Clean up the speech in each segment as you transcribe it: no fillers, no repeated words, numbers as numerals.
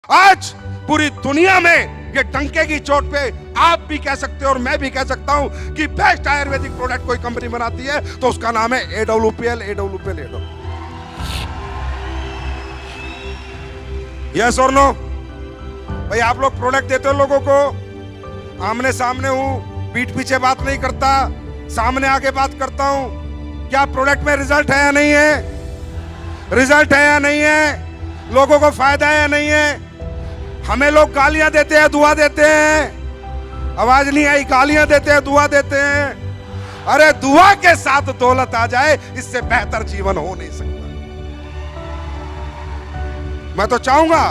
आज पूरी दुनिया में ये डंके की चोट पे आप भी कह सकते हो और मैं भी कह सकता हूं कि बेस्ट आयुर्वेदिक प्रोडक्ट कोई कंपनी बनाती है तो उसका नाम है AWPL। यस और नो? भाई आप लोग प्रोडक्ट देते हो लोगों को, आमने सामने हूं, पीठ पीछे बात नहीं करता, सामने आके बात करता हूं। क्या प्रोडक्ट में रिजल्ट है या नहीं है? रिजल्ट है या नहीं है? लोगों को फायदा है या नहीं है? हमें लोग गालियां देते हैं, दुआ देते हैं। आवाज नहीं आई? गालियां देते हैं, दुआ देते हैं। अरे दुआ के साथ दौलत आ जाए, इससे बेहतर जीवन हो नहीं सकता। मैं तो चाहूंगा,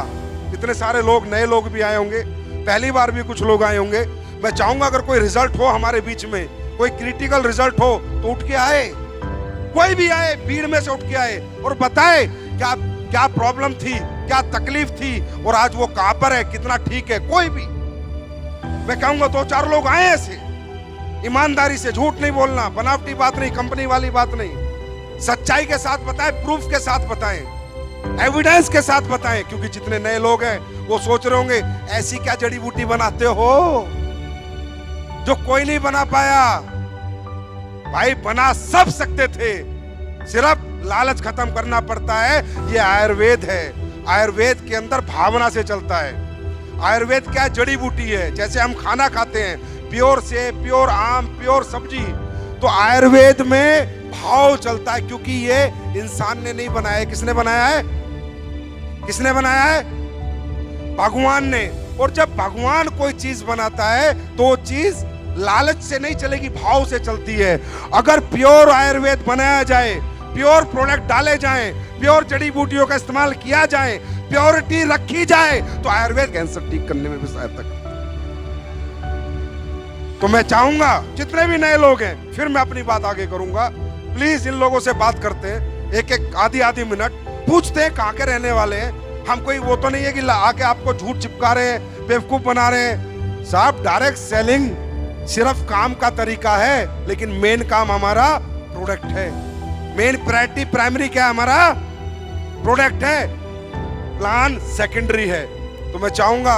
इतने सारे लोग, नए लोग भी आए होंगे, पहली बार भी कुछ लोग आए होंगे, मैं चाहूंगा अगर कोई रिजल्ट हो हमारे बीच में, कोई क्रिटिकल रिजल्ट हो तो उठ के आए, कोई भी आए, भीड़ में से उठ के आए और बताए क्या क्या प्रॉब्लम थी, क्या तकलीफ थी और आज वो कहां पर है, कितना ठीक है। कोई भी, मैं कहूंगा 2-4 लोग आए ऐसे, ईमानदारी से, झूठ नहीं बोलना, बनावटी बात नहीं, कंपनी वाली बात नहीं, सच्चाई के साथ बताएं, प्रूफ के साथ बताएं, एविडेंस के साथ बताएं। क्योंकि जितने नए लोग हैं वो सोच रहे होंगे ऐसी क्या जड़ी बूटी बनाते हो जो कोई नहीं बना पाया। भाई बना सब सकते थे, सिर्फ लालच खत्म करना पड़ता है। ये आयुर्वेद है, आयुर्वेद के अंदर भावना से चलता है। आयुर्वेद क्या जड़ी बूटी है, जैसे हम खाना खाते हैं, प्योर से प्योर आम, प्योर सब्जी, तो आयुर्वेद में भाव चलता है। क्योंकि ये इंसान ने नहीं बनाया है, किसने बनाया है? किसने बनाया है? भगवान ने। और जब भगवान कोई चीज बनाता है तो वो चीज लालच से नहीं चलेगी, भाव से चलती है। अगर प्योर आयुर्वेद बनाया जाए, प्योर प्रोडक्ट डाले जाएं, प्योर जड़ी बूटियों का इस्तेमाल किया जाए, प्योरिटी रखी जाए, तो आयुर्वेद कैंसर ठीक करने में भी सहायता करता है। तो मैं चाहूंगा जितने भी नए लोग हैं, फिर मैं अपनी बात आगे करूंगा, प्लीज इन लोगों से बात करते हैं, एक आधी मिनट पूछते हैं कहां के रहने वाले हैं। हम कोई वो तो नहीं है कि आके आपको झूठ चिपका रहे हैं, बेवकूफ बना रहे हैं। साहब डायरेक्ट सेलिंग सिर्फ काम का तरीका है, लेकिन मेन काम हमारा प्रोडक्ट है। मेन प्रायोरिटी, प्राइमरी क्या है? हमारा प्रोडक्ट है, प्लान सेकेंडरी है। तो मैं चाहूंगा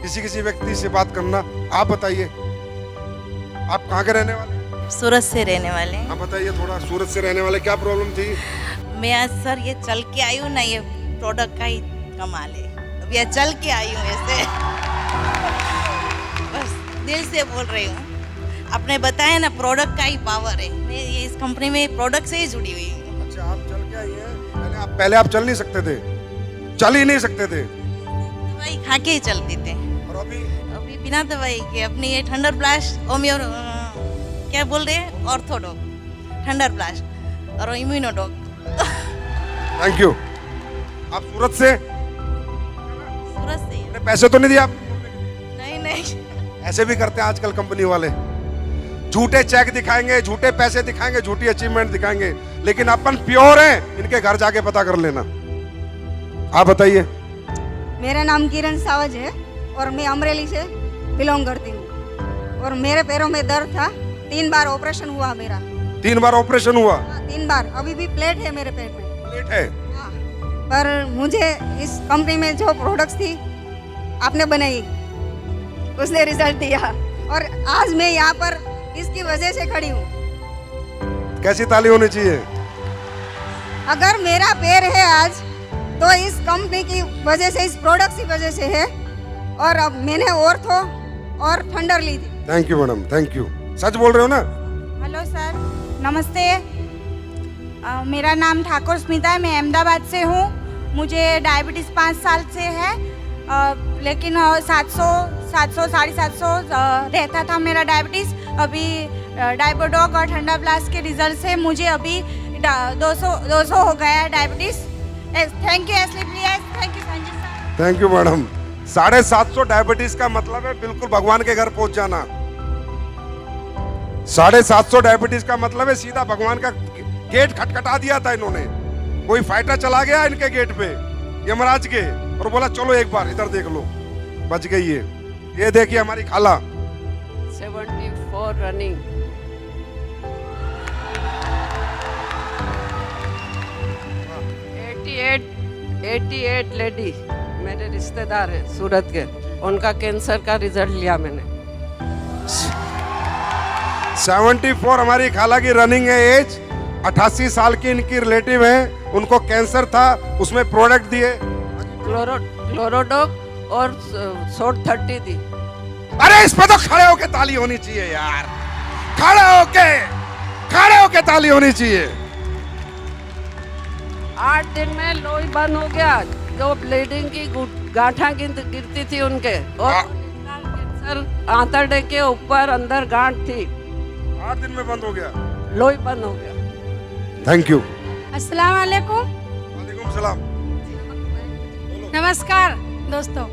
किसी व्यक्ति से बात करना। आप बताइए, आप कहाँ के रहने वाले? सूरत से रहने वाले हैं। आप बताइए थोड़ा, सूरत से रहने वाले, क्या प्रॉब्लम थी? मैं आज सर ये चल के आई हूँ ना, ये प्रोडक्ट का ही कमाल है। अब ये चल के आई हूँ ऐसे, बस दिल से बोल रही हूँ। आपने बताया ना प्रोडक्ट का ही पावर है, मैं ये इस कंपनी में प्रोडक्ट से ही जुड़ी हुई हूँ। अच्छा, आप चल के आई हैं? पहले आप चल नहीं सकते थे? चल ही नहीं सकते थे? दवाई खा के ही चलते थे। और अभी बिना दवाई के अपनी ये थंडर ब्लास्ट, होम्यो क्या बोल रहे हैं, ऑर्थोडॉक, थंडर ब्लास्ट और इम्यूनोडॉक। Thank you. आप सूरत से? सूरत से। पैसे तो नहीं दिए आप? नहीं। ऐसे भी करते हैं आजकल कंपनी वाले, झूठे चेक दिखाएंगे, झूठे पैसे दिखाएंगे, झूठी अचीवमेंट दिखाएंगे, लेकिन अपन प्योर हैं। इनके घर जाके पता कर लेना। आप बताइए। मेरा नाम किरण सावज है और मैं अमरेली से बिलोंग करती हूँ। और मेरे पैरों में दर्द था, 3 बार ऑपरेशन हुआ मेरा। 3 बार ऑपरेशन हुआ? 3 बार। अभी भी प्लेट है मेरे पेट में। प्लेट है? हाँ। पर मुझे इस कंपनी में जो प्रोडक्ट्स थी आपने बनाई, उसने रिजल्ट दिया और आज मैं यहाँ पर इसकी वजह से खड़ी हूँ। कैसी ताली होनी चाहिए? अगर मेरा पैर है आज तो इस कंपनी की वजह से, इस प्रोडक्ट की वजह से है। और अब मैंने ऑर्थो और थंडर ली थी। Thank you madam, thank you. सच बोल रहे हो ना? हेलो सर, नमस्ते। मेरा नाम ठाकुर स्मिता है, मैं अहमदाबाद से हूँ। मुझे डायबिटीज़ 5 साल से है, लेकिन 700 750 रहता था मेरा डायबिटीज़। अभी डायबोडॉक और ठंडा ब्लास्ट के रिजल्ट से मुझे अभी 200 हो गया है diabetes. Thank you Ashley please, thank you Sanjay sir. Thank you madam. 750 diabetes का मतलब है बिल्कुल भगवान के घर पहुंच जाना। 750 डायबिटीज का मतलब है सीधा भगवान का गेट खटखटा दिया था इन्होंने। कोई फाइटर चला गया इनके गेट पे, यमराज के, और बोला चलो एक बार इधर देख लो, बच गई है। ये देखिए हमारी खाला। 74 रनिंग। 88 लेडी मेरे रिश्तेदार हैं सूरत के, उनका कैंसर का रिजल्ट लिया मैंने। 74 हमारी खाला की रनिंग है एज, 88 साल की इनकी रिलेटिव है, उनको कैंसर था, उसमें प्रोडक्ट दिए। क्लोरोडॉक और शॉर्ट 30 दी। अरे इस पे तो खड़े होके ताली होनी चाहिए यार, खड़े होके ताली होनी चाहिए। 8 दिन में लोई बंद हो गया, जो ब्लीडिंग की गांठा गिरती थी उनके, और कैंसर आंतड़े के ऊपर अंदर गांठ थी, 8 दिन में बंद हो गया, लोई बंद हो गया। Thank you. अस्सलाम वालेकुम। वालेकुम सलाम। नमस्कार दोस्तों,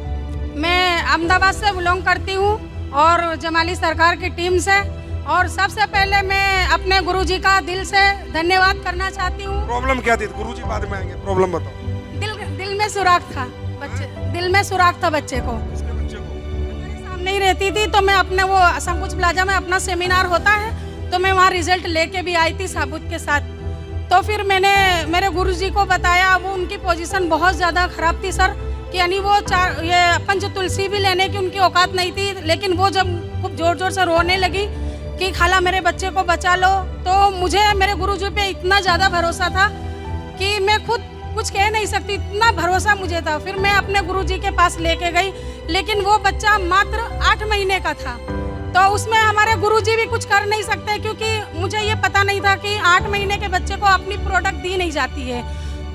मैं अहमदाबाद से बिलोंग करती हूँ और जमाली सरकार की टीम से, और सबसे पहले मैं अपने गुरुजी का दिल से धन्यवाद करना चाहती हूँ। प्रॉब्लम क्या थी? गुरुजी बाद में आएंगे, प्रॉब्लम बताओ। दिल में सुराख था बच्चे, दिल में सुराख था बच्चे को, इसके बच्चे को मेरे सामने ही रहती थी, तो मैं अपने वो संकुच प्लाजा में अपना सेमिनार होता है, तो मैं वहाँ रिजल्ट लेके भी आई थी साबुत के साथ। तो फिर मैंने मेरे गुरुजी को बताया, वो उनकी पोजीशन बहुत ज़्यादा ख़राब थी सर, कि यानी वो ये पंच तुलसी भी लेने की उनकी औकात नहीं थी, लेकिन वो जब खूब ज़ोर ज़ोर से रोने लगी कि खाला मेरे बच्चे को बचा लो, तो मुझे मेरे गुरुजी पे इतना ज़्यादा भरोसा था कि मैं खुद कुछ कह नहीं सकती, इतना भरोसा मुझे था। फिर मैं अपने गुरुजी के पास लेके गई, लेकिन वो बच्चा मात्र 8 महीने का था, तो उसमें हमारे गुरुजी भी कुछ कर नहीं सकते, क्योंकि मुझे ये पता नहीं था कि 8 महीने के बच्चे को अपनी प्रोडक्ट दी नहीं जाती है।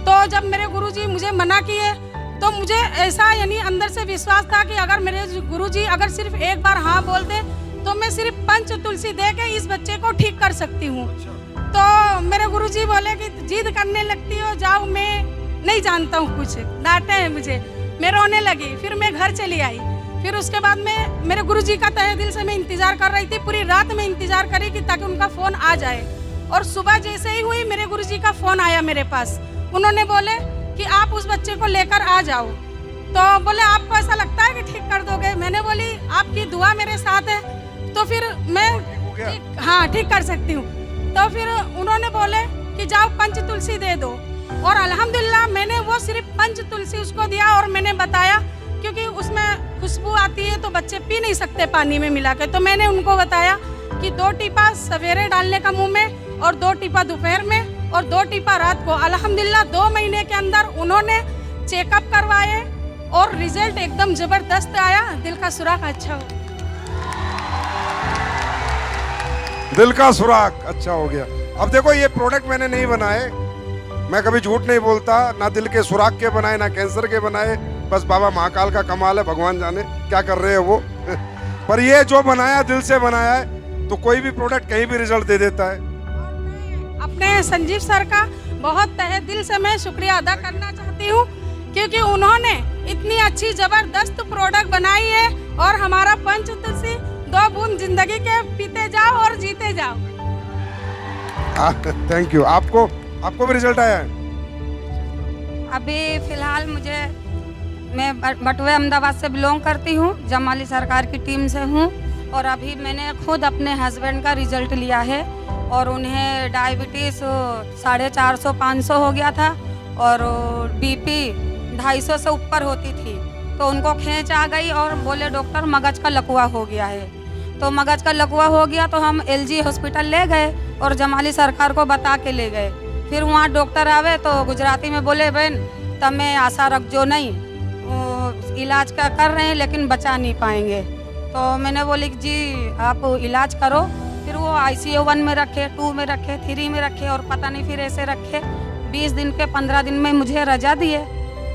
तो जब मेरे गुरुजी मुझे मना किए, तो मुझे ऐसा यानी अंदर से विश्वास था कि अगर मेरे गुरुजी अगर सिर्फ एक बार हाँ बोलते, तो मैं सिर्फ पंच तुलसी दे के इस बच्चे को ठीक कर सकती हूँ। तो मेरे गुरुजी बोले कि जिद करने लगती हो, जाओ, मैं नहीं जानता हूँ कुछ, डांटे हैं मुझे, मैं रोने लगी। फिर मैं घर चली आई। फिर उसके बाद में मेरे गुरुजी का तहे दिल से मैं इंतज़ार कर रही थी, पूरी रात में इंतज़ार करी कि ताकि उनका फ़ोन आ जाए। और सुबह जैसे ही हुई, मेरे गुरुजी का फ़ोन आया मेरे पास। उन्होंने बोले कि आप उस बच्चे को लेकर आ जाओ। तो बोले आपको ऐसा लगता है कि ठीक कर दोगे? मैंने बोली आपकी दुआ मेरे साथ है, तो फिर मैं हाँ ठीक कर सकती हूँ। तो फिर उन्होंने बोले कि जाओ पंच तुलसी दे दो, और अल्हम्दुलिल्लाह मैंने वो सिर्फ पंच तुलसी उसको दिया, और मैंने बताया क्योंकि उसमें खुशबू आती है तो बच्चे पी नहीं सकते पानी में मिला के, तो मैंने उनको बताया कि 2 टीपा सवेरे डालने का मुंह में, और 2 टीपा दोपहर में, और 2 टीपा रात को। अल्हम्दुलिल्लाह 2 महीने के अंदर उन्होंने चेकअप करवाए और रिजल्ट एकदम ज़बरदस्त आया, दिल का सुराख अच्छा हो। दिल का सुराख अच्छा हो गया। अब देखो, ये प्रोडक्ट मैंने नहीं बनाए, मैं कभी झूठ नहीं बोलता, ना दिल के सुराख के बनाए ना कैंसर के बनाए, बस बाबा महाकाल का कमाल है, भगवान जाने क्या कर रहे हैं वो। पर ये जो बनाया दिल से बनाया है, तो कोई भी प्रोडक्ट कहीं भी रिजल्ट दे देता है। अपने संजीव सर का बहुत तहे दिल से मैं शुक्रिया अदा करना चाहती हूँ, क्योंकि उन्होंने इतनी अच्छी ज़बरदस्त प्रोडक्ट बनाई है, और हमारा पंच तुलसी 2 बूंद जिंदगी के पीते जाओ और जीते जाओ। Thank you. आपको भी रिजल्ट आया है? अभी फ़िलहाल मैं बटुए अहमदाबाद से बिलोंग करती हूँ, जमाली सरकार की टीम से हूँ, और अभी मैंने खुद अपने हस्बैंड का रिज़ल्ट लिया है, और उन्हें डायबिटीज़ 450-500 हो गया था, और बीपी 250 से ऊपर होती थी, तो उनको खींच आ गई, और बोले डॉक्टर मगज का लकवा हो गया है। तो मगज का लकवा हो गया तो हम LG हॉस्पिटल ले गए और जमाली सरकार को बता के ले गए। फिर वहाँ डॉक्टर आवे तो गुजराती में बोले, बहन तमें आशा रख जो नहीं, इलाज का कर रहे हैं लेकिन बचा नहीं पाएंगे। तो मैंने बोली जी आप इलाज करो। फिर वो ICU 1 में रखे, 2 में रखे, 3 में रखे, और पता नहीं फिर ऐसे रखे। 20 दिन के 15 दिन में मुझे रजा दिए,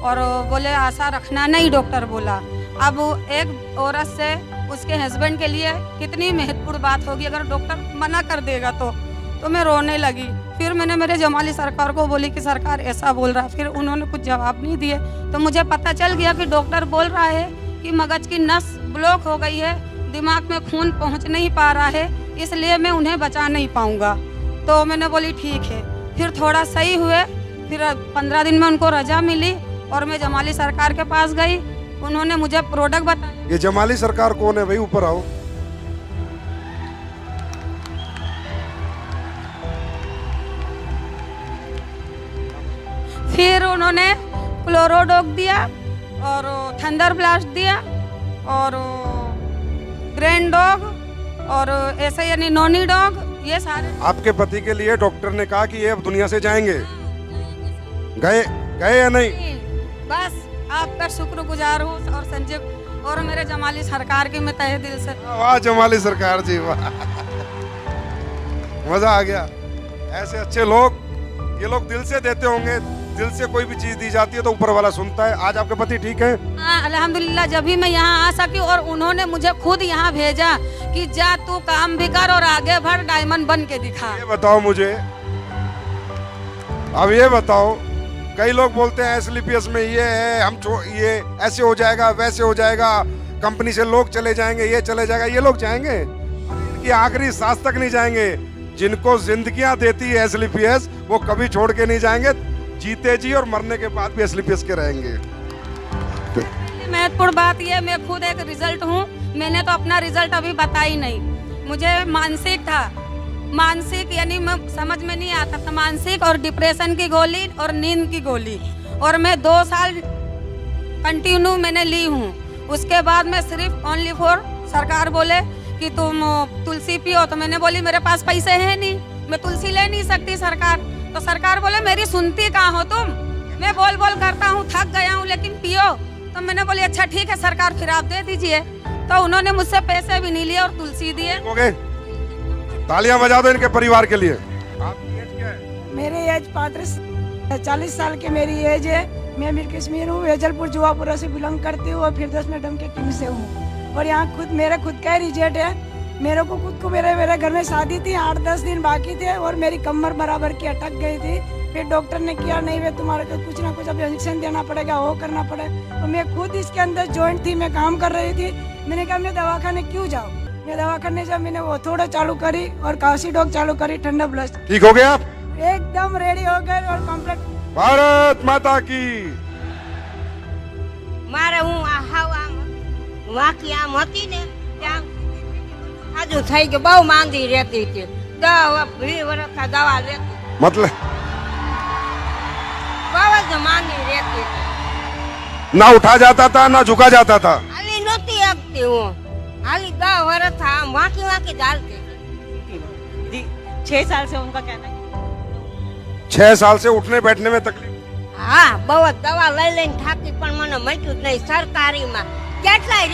और बोले आशा रखना नहीं, डॉक्टर बोला। अब एक औरत से उसके हस्बैंड के लिए कितनी महत्वपूर्ण बात होगी, अगर डॉक्टर मना कर देगा तो मैं रोने लगी। फिर मैंने मेरे जमाली सरकार को बोली कि सरकार ऐसा बोल रहा, फिर उन्होंने कुछ जवाब नहीं दिए। तो मुझे पता चल गया कि डॉक्टर बोल रहा है कि मगज की नस ब्लॉक हो गई है, दिमाग में खून पहुंच नहीं पा रहा है, इसलिए मैं उन्हें बचा नहीं पाऊंगा। तो मैंने बोली ठीक है। फिर थोड़ा सही हुए, फिर 15 दिन में उनको रजा मिली, और मैं जमाली सरकार के पास गई, उन्होंने मुझे प्रोडक्ट बताया। ये जमाली सरकार कौन है भाई? ऊपर आओ। फिर उन्होंने क्लोरोडॉक दिया, और थंडर ब्लास्ट दिया और ग्रैंड डॉग और ऐसे यानी नॉनी डॉग, ये सारे। आपके पति के लिए डॉक्टर ने कहा कि ये अब दुनिया से जाएंगे, गए गए या नहीं? बस आपका शुक्रगुजार हूँ और संजीव और मेरे जमाली सरकार की मैं तहे दिल से। वाह जमाली सरकार जी, वाह, मजा आ गया। ऐसे अच्छे लोग, ये लोग दिल से देते होंगे, दिल से कोई भी चीज दी जाती है तो ऊपर वाला सुनता है। आज आपके पति ठीक है? हाँ अल्हम्दुलिल्लाह, जब भी मैं यहाँ आ सकी और उन्होंने मुझे खुद यहाँ भेजा कि जा तू काम भी कर और आगे बढ़, डायमंड बन के दिखा। ये बताओ मुझे, अब ये बताओ, कई लोग बोलते हैं एसएलपीएस में ये है, ये ऐसे हो जाएगा, वैसे हो जाएगा, कंपनी से लोग चले जाएंगे, ये चले जाएगा। ये लोग जाएंगे, इनकी आखिरी सांस तक नहीं जाएंगे। जिनको जिंदगियां देती है एसएलपीएस, वो कभी छोड़ के नहीं जाएंगे, जीते जी और मरने के बाद भी एसएलपीएस के रहेंगे। महत्वपूर्ण बात यह, मैं खुद एक रिजल्ट हूँ, मैंने तो अपना रिजल्ट अभी बताई नहीं। मुझे मानसिक था, मानसिक यानी मैं समझ में नहीं आता था, मानसिक और डिप्रेशन की गोली और नींद की गोली, और मैं 2 साल कंटिन्यू मैंने ली हूँ। उसके बाद मैं सिर्फ ओनली फॉर, सरकार बोले कि तुम तुलसी पियो, तो मैंने बोली मेरे पास पैसे हैं नहीं, मैं तुलसी ले नहीं सकती सरकार। तो सरकार बोले मेरी सुनती कहाँ हो तुम, मैं बोल बोल करता हूँ, थक गया हूँ, लेकिन पियो। तो मैंने बोली अच्छा ठीक है सरकार, फिर आप दे दीजिए। तो उन्होंने मुझसे पैसे भी नहीं लिए और तुलसी दिए। हो गए, तालियां बजा दो इनके परिवार के लिए। आपकी एज क्या है? मेरी एज 40 साल की मेरी एज है। मैं मीर कश्मीर हूँ, वेजलपुर जुआपुरा से बिलोंग करती हूँ और फिर 10 मैडम के टीम से हूँ। और यहाँ खुद मेरे खुद का रिजल्ट है। मेरे को खुद को मेरे घर में शादी थी, 8-10 दिन बाकी थे और मेरी कमर बराबर की अटक गई थी। फिर डॉक्टर ने किया नहीं वे तुम्हारे को कुछ ना कुछ अब इंजेक्शन देना पड़ेगा, वो करना पड़ेगा। और मैं खुद इसके अंदर जॉइंट थी, मैं काम कर रही थी। मैंने कहा मैं दवाखाने क्यों जाऊँ, मैं दवाखाने जब मैंने वो थोड़ा चालू करी और काशी डॉग चालू करी, ठंडा ब्लस्ट, ठीक हो गए आप? एकदम रेडी हो गए और कम्प्लीट। भारत माता की। મારે હું વાંકી આમ હતી ને ત્યાં આજુ થઈ ગયું, બહુ માંદી રહેતી હતી, 20 વર્ષ દવા લેતી, मतलब બહુ જ માંદી રહેતી હતી, ना उठा जाता था ना झुका जाता था। હાલી નહોતી શકતી હું, હાલી 10 વર્ષ આમ વાંકી વાંકી જ હાલતી હતી। 6 साल से उनका कहना है 6 साल से उठने बैठने में तकलीफ। હા બહુ જ દવા લઈ લઈને થાકી, પણ મને મટ્યું જ નહીં। સરકારીમાં કેટલાય